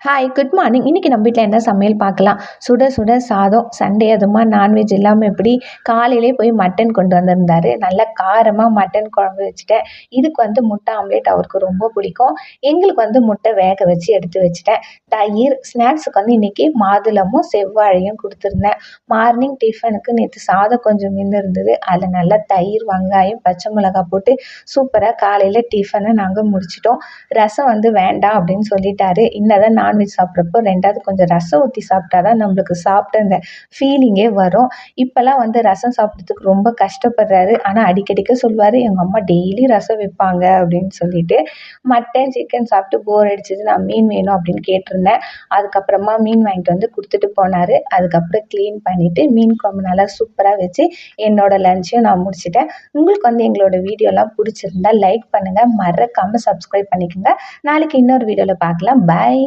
Hi good morning. இன்றைக்கி நம்ம வீட்டில் என்ன சமையல் பார்க்கலாம். சுட சுட சாதம். சண்டே அதுமா நான்வெஜ் இல்லாமல் எப்படி. காலையிலே போய் மட்டன் கொண்டு வந்திருந்தாரு. நல்லா காரமாக மட்டன் குழம்பு வச்சுட்டேன். இதுக்கு முட்டை ஆம்லேட் அவருக்கு ரொம்ப பிடிக்கும். எங்களுக்கு முட்டை வேக வச்சு எடுத்து வச்சுட்டேன். தயிர் ஸ்நாக்ஸுக்கு இன்றைக்கி மாதுளமும் செவ்வாழையும் கொடுத்துருந்தேன். மார்னிங் டிஃபனுக்கு நேற்று சாதம் கொஞ்சம் மின்னு இருந்தது. அதில் நல்லா தயிர் வெங்காயம் பச்சை மிளகாய் போட்டு சூப்பராக காலையில் டிஃபனை நாங்கள் முடிச்சிட்டோம். ரசம் வேண்டாம் அப்படின்னு சொல்லிட்டாரு. இன்னதான் நான்வெஜ் சாப்பிட்றப்போ 2வது கொஞ்சம் ரசம் ஊற்றி சாப்பிட்டா தான் நம்மளுக்கு சாப்பிட்ட அந்த ஃபீலிங்கே வரும். இப்போல்லாம் ரசம் சாப்பிட்றதுக்கு ரொம்ப கஷ்டப்படுறாரு. ஆனால் அடிக்கடிக்க சொல்லுவார், எங்கள் அம்மா டெய்லி ரசம் வைப்பாங்க அப்படின்னு சொல்லிட்டு. மட்டன் சிக்கன் சாப்பிட்டு போர் அடிச்சது, நான் மீன் வேணும் அப்படின்னு கேட்டிருந்தேன். அதுக்கப்புறமா மீன் வாங்கிட்டு கொடுத்துட்டு போனார். அதுக்கப்புறம் க்ளீன் பண்ணிவிட்டு மீன் குழம்பு நல்லா சூப்பராக வச்சு என்னோட லஞ்சையும் நான் முடிச்சிட்டேன். உங்களுக்கு எங்களோட வீடியோலாம் பிடிச்சிருந்தா லைக் பண்ணுங்கள், மறக்காமல் சப்ஸ்கிரைப் பண்ணிக்கோங்க. நாளைக்கு இன்னொரு வீடியோவில் பார்க்கலாம். பாய்.